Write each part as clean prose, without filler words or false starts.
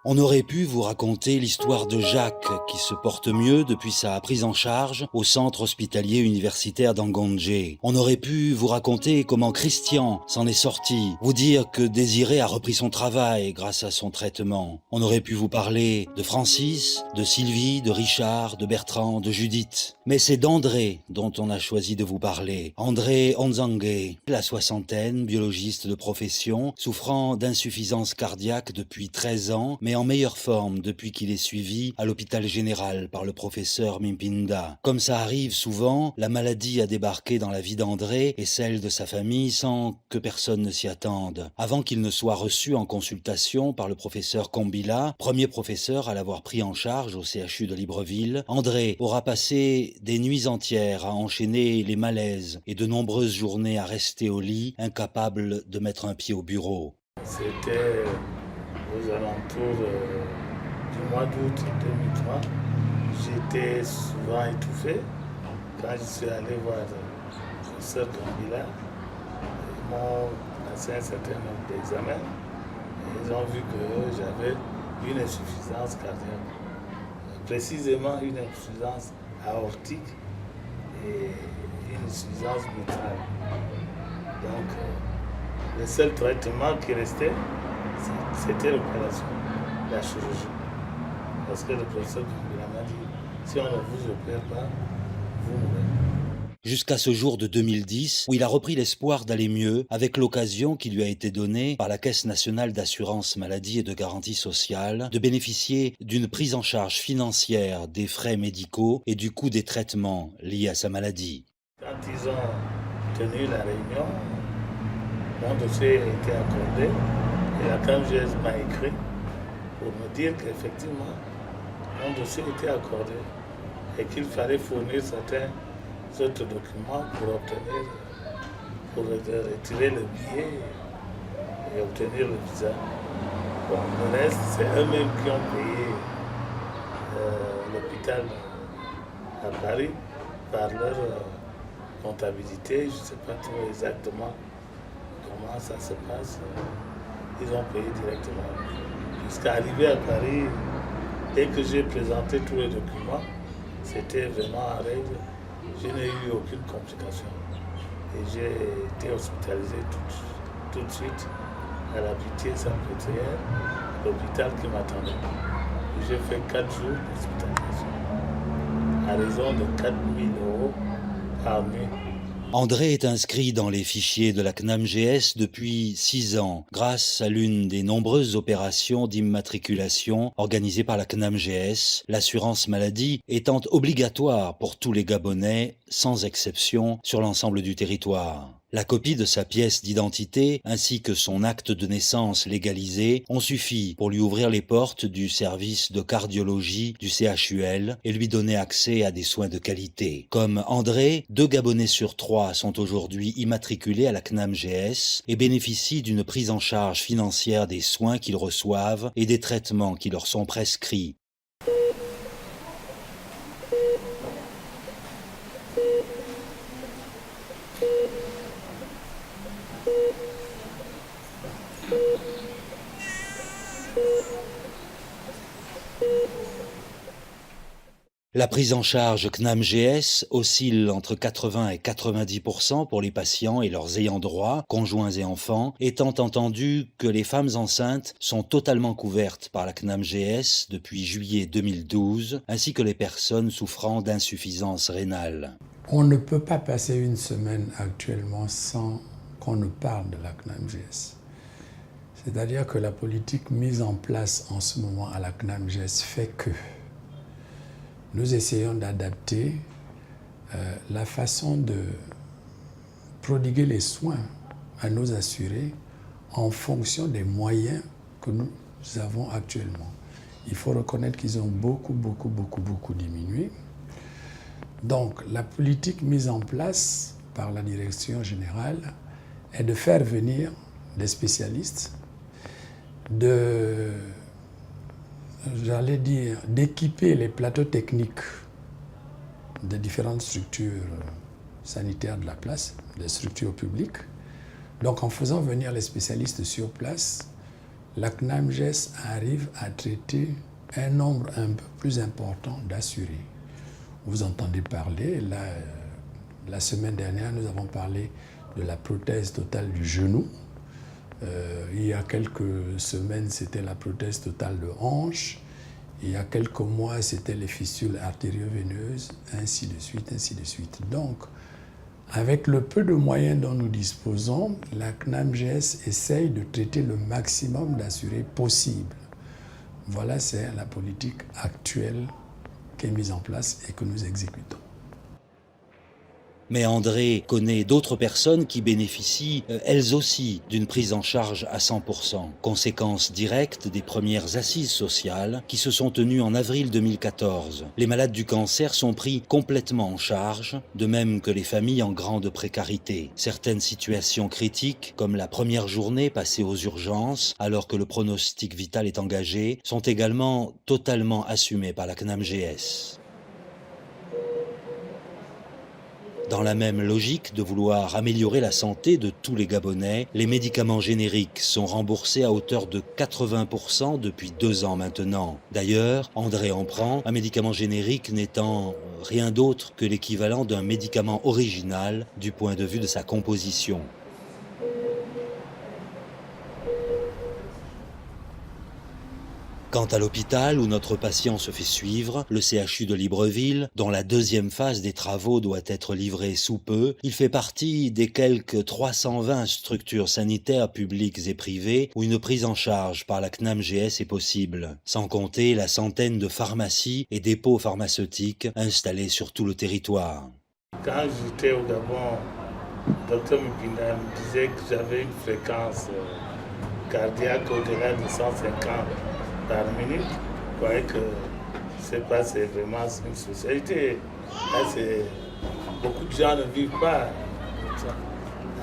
On aurait pu vous raconter l'histoire de Jacques qui se porte mieux depuis sa prise en charge au centre hospitalier universitaire d'Angondje. On aurait pu vous raconter comment Christian s'en est sorti, vous dire que Désiré a repris son travail grâce à son traitement. On aurait pu vous parler de Francis, de Sylvie, de Richard, de Bertrand, de Judith. Mais c'est d'André dont on a choisi de vous parler. André Onzangue, la soixantaine, biologiste de profession, souffrant d'insuffisance cardiaque depuis 13 ans, mais en meilleure forme depuis qu'il est suivi à l'hôpital général par le professeur Mimpinda. Comme ça arrive souvent, la maladie a débarqué dans la vie d'André et celle de sa famille sans que personne ne s'y attende. Avant qu'il ne soit reçu en consultation par le professeur Kombila, premier professeur à l'avoir pris en charge au CHU de Libreville, André aura passé des nuits entières à enchaîner les malaises et de nombreuses journées à rester au lit, incapable de mettre un pied au bureau. C'était aux alentours du mois d'août 2003. J'étais souvent étouffé. Quand je suis allé voir le professeur Kombila, ils m'ont passé un certain nombre d'examens. Ils ont vu que j'avais une insuffisance cardiaque, précisément une insuffisance aortique et une insuffisance mitrale. Donc, le seul traitement qui restait, c'était l'opération, la chirurgie. Parce que le professeur m'a dit, si on ne vous opère pas, vous mourrez. Jusqu'à ce jour de 2010, où il a repris l'espoir d'aller mieux avec l'occasion qui lui a été donnée par la Caisse nationale d'assurance maladie et de garantie sociale de bénéficier d'une prise en charge financière des frais médicaux et du coût des traitements liés à sa maladie. Quand ils ont tenu la réunion, mon dossier a été accordé et la CNAMGS m'a écrit pour me dire qu'effectivement, mon dossier était accordé et qu'il fallait fournir certains autres documents pour retirer le billet et obtenir le visa. Bon, le reste, c'est eux-mêmes qui ont payé l'hôpital à Paris par leur comptabilité. Je ne sais pas trop exactement comment ça se passe. Ils ont payé directement. Jusqu'à arriver à Paris, dès que j'ai présenté tous les documents, c'était vraiment en règle. Je n'ai eu aucune complication. Et j'ai été hospitalisé tout de suite à la Pitié-Salpêtrière, l'hôpital qui m'attendait. J'ai fait 4 jours d'hospitalisation à raison de 4 000 € par nuit. André est inscrit dans les fichiers de la CNAMGS depuis 6 ans, grâce à l'une des nombreuses opérations d'immatriculation organisées par la CNAMGS, l'assurance maladie étant obligatoire pour tous les Gabonais, sans exception, sur l'ensemble du territoire. La copie de sa pièce d'identité ainsi que son acte de naissance légalisé ont suffi pour lui ouvrir les portes du service de cardiologie du CHUL et lui donner accès à des soins de qualité. Comme André, 2 Gabonais sur 3 sont aujourd'hui immatriculés à la CNAMGS et bénéficient d'une prise en charge financière des soins qu'ils reçoivent et des traitements qui leur sont prescrits. La prise en charge CNAMGS oscille entre 80 et 90% pour les patients et leurs ayants droit, conjoints et enfants, étant entendu que les femmes enceintes sont totalement couvertes par la CNAMGS depuis juillet 2012, ainsi que les personnes souffrant d'insuffisance rénale. On ne peut pas passer une semaine actuellement sans qu'on ne parle de la CNAMGS. C'est-à-dire que la politique mise en place en ce moment à la CNAMGS fait que nous essayons d'adapter la façon de prodiguer les soins à nos assurés en fonction des moyens que nous avons actuellement. Il faut reconnaître qu'ils ont beaucoup diminué. Donc, la politique mise en place par la direction générale est de faire venir des spécialistes, d'équiper les plateaux techniques des différentes structures sanitaires de la place, des structures publiques. Donc en faisant venir les spécialistes sur place, la CNAMGES arrive à traiter un nombre un peu plus important d'assurés. Vous entendez parler, la semaine dernière, nous avons parlé de la prothèse totale du genou. Il y a quelques semaines, c'était la prothèse totale de hanche. Il y a quelques mois, c'était les fistules artério-veineuses, ainsi de suite, ainsi de suite. Donc, avec le peu de moyens dont nous disposons, la CNAMGES essaye de traiter le maximum d'assurés possible. Voilà, c'est la politique actuelle qui est mise en place et que nous exécutons. Mais André connaît d'autres personnes qui bénéficient, elles aussi, d'une prise en charge à 100%, conséquence directe des premières assises sociales qui se sont tenues en avril 2014. Les malades du cancer sont pris complètement en charge, de même que les familles en grande précarité. Certaines situations critiques, comme la première journée passée aux urgences, alors que le pronostic vital est engagé, sont également totalement assumées par la CNAMGES. Dans la même logique de vouloir améliorer la santé de tous les Gabonais, les médicaments génériques sont remboursés à hauteur de 80% depuis 2 ans maintenant. D'ailleurs, André en prend, un médicament générique n'étant rien d'autre que l'équivalent d'un médicament original du point de vue de sa composition. Quant à l'hôpital où notre patient se fait suivre, le CHU de Libreville, dont la deuxième phase des travaux doit être livrée sous peu, il fait partie des quelques 320 structures sanitaires publiques et privées où une prise en charge par la CNAMGES est possible, sans compter la centaine de pharmacies et dépôts pharmaceutiques installés sur tout le territoire. Quand j'étais au Gabon, le docteur Mupinda me disait que j'avais une fréquence cardiaque au-delà de 150 par minute. Je croyais que c'est vraiment une société. Là, beaucoup de gens ne vivent pas.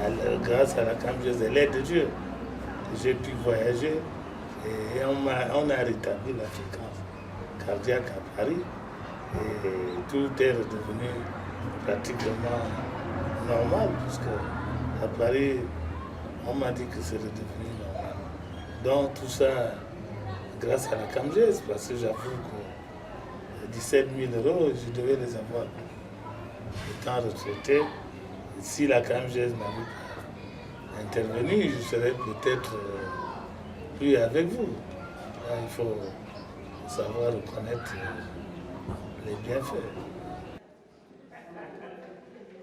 Alors, grâce à la CNAMGES et l'aide de Dieu, j'ai pu voyager et on a rétabli la fréquence cardiaque à Paris et tout est redevenu pratiquement normal, puisque à Paris, on m'a dit que c'est redevenu normal. Donc tout ça, grâce à la CNAMGES, parce que j'avoue que 17 000 euros, je devais les avoir étant retraité. Si la CNAMGES n'avait pas intervenu, je serais peut-être plus avec vous. Là, il faut savoir reconnaître les bienfaits.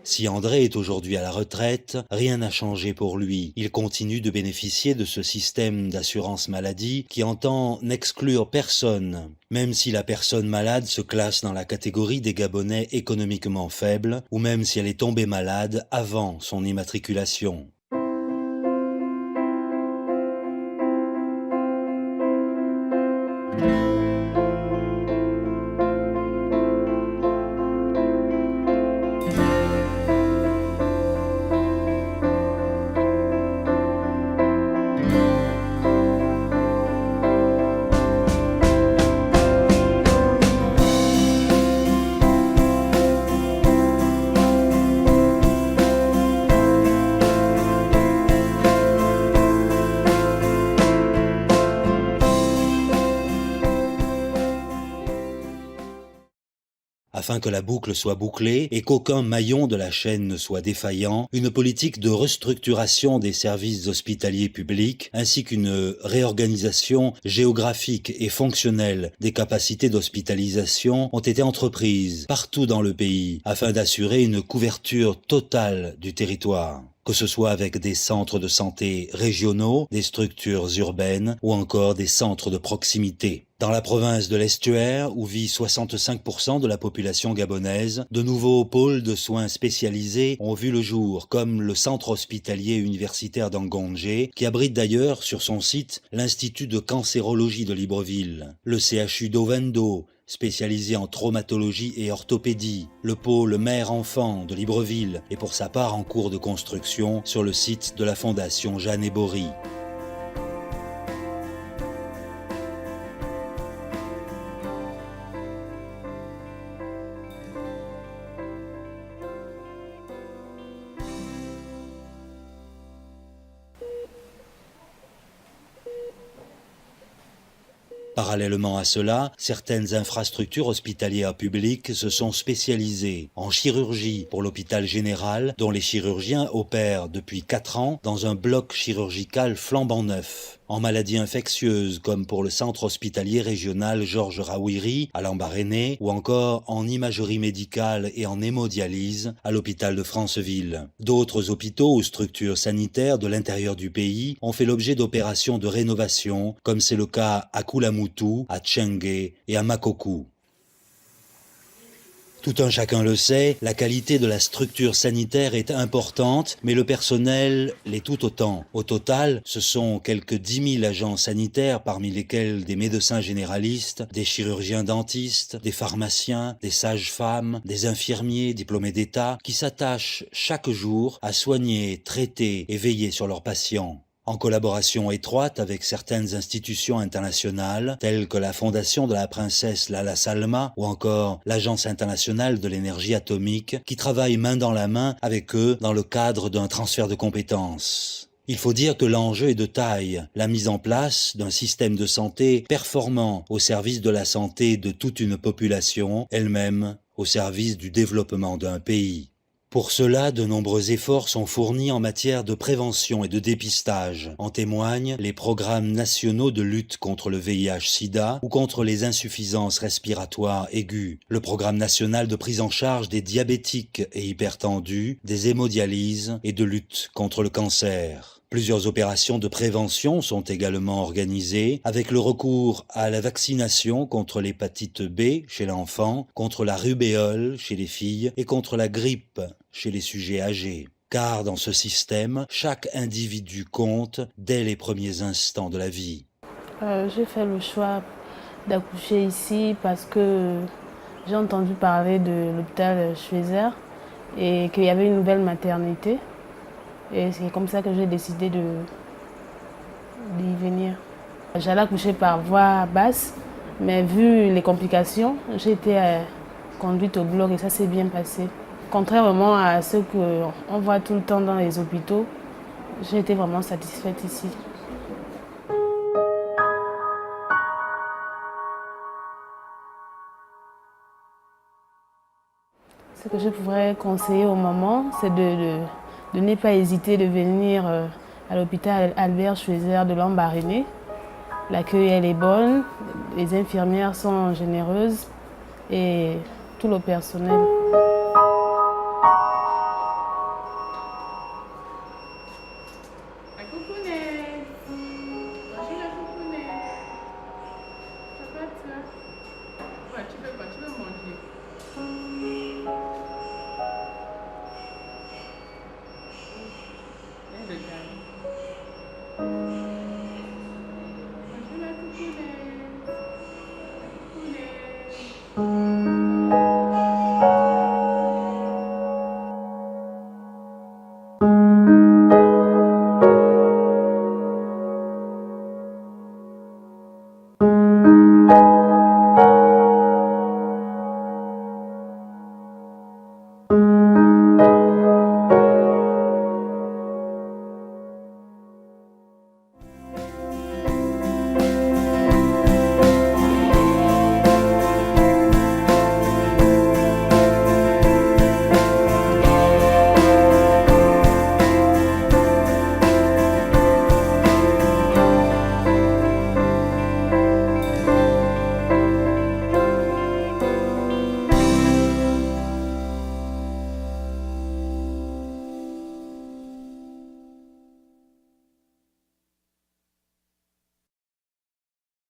Si André est aujourd'hui à la retraite, rien n'a changé pour lui. Il continue de bénéficier de ce système d'assurance maladie qui entend n'exclure personne, même si la personne malade se classe dans la catégorie des Gabonais économiquement faibles, ou même si elle est tombée malade avant son immatriculation. Afin que la boucle soit bouclée et qu'aucun maillon de la chaîne ne soit défaillant, une politique de restructuration des services hospitaliers publics ainsi qu'une réorganisation géographique et fonctionnelle des capacités d'hospitalisation ont été entreprises partout dans le pays afin d'assurer une couverture totale du territoire, que ce soit avec des centres de santé régionaux, des structures urbaines ou encore des centres de proximité. Dans la province de l'Estuaire, où vit 65% de la population gabonaise, de nouveaux pôles de soins spécialisés ont vu le jour, comme le centre hospitalier universitaire d'Angondje, qui abrite d'ailleurs sur son site l'Institut de cancérologie de Libreville, le CHU d'Ovendo, spécialisé en traumatologie et orthopédie, le pôle mère-enfant de Libreville est pour sa part en cours de construction sur le site de la Fondation Jeanne Bory. Parallèlement à cela, certaines infrastructures hospitalières publiques se sont spécialisées en chirurgie pour l'hôpital général, dont les chirurgiens opèrent depuis 4 ans dans un bloc chirurgical flambant neuf, en maladies infectieuses comme pour le centre hospitalier régional Georges Rawiri à Lambaréné ou encore en imagerie médicale et en hémodialyse à l'hôpital de Franceville. D'autres hôpitaux ou structures sanitaires de l'intérieur du pays ont fait l'objet d'opérations de rénovation, comme c'est le cas à Koulamoutou, à Tchengué et à Makokou. Tout un chacun le sait, la qualité de la structure sanitaire est importante, mais le personnel l'est tout autant. Au total, ce sont quelques 10 000 agents sanitaires, parmi lesquels des médecins généralistes, des chirurgiens dentistes, des pharmaciens, des sages-femmes, des infirmiers diplômés d'État, qui s'attachent chaque jour à soigner, traiter et veiller sur leurs patients. En collaboration étroite avec certaines institutions internationales, telles que la Fondation de la princesse Lala Salma ou encore l'Agence internationale de l'énergie atomique, qui travaillent main dans la main avec eux dans le cadre d'un transfert de compétences. Il faut dire que l'enjeu est de taille, la mise en place d'un système de santé performant au service de la santé de toute une population, elle-même au service du développement d'un pays. Pour cela, de nombreux efforts sont fournis en matière de prévention et de dépistage. En témoignent les programmes nationaux de lutte contre le VIH-Sida ou contre les insuffisances respiratoires aiguës, le programme national de prise en charge des diabétiques et hypertendus, des hémodialyses et de lutte contre le cancer. Plusieurs opérations de prévention sont également organisées avec le recours à la vaccination contre l'hépatite B chez l'enfant, contre la rubéole chez les filles et contre la grippe chez les sujets âgés. Car dans ce système, chaque individu compte dès les premiers instants de la vie. J'ai fait le choix d'accoucher ici parce que j'ai entendu parler de l'hôpital Schweizer et qu'il y avait une nouvelle maternité. Et c'est comme ça que j'ai décidé d'y venir. J'allais accoucher par voie basse, mais vu les complications, j'ai été conduite au bloc et ça s'est bien passé. Contrairement à ce qu'on voit tout le temps dans les hôpitaux, j'ai été vraiment satisfaite ici. Ce que je pourrais conseiller aux mamans, c'est de ne pas hésiter de venir à l'hôpital Albert Schweizer de Lambaréné. L'accueil elle est bonne, les infirmières sont généreuses et tout le personnel.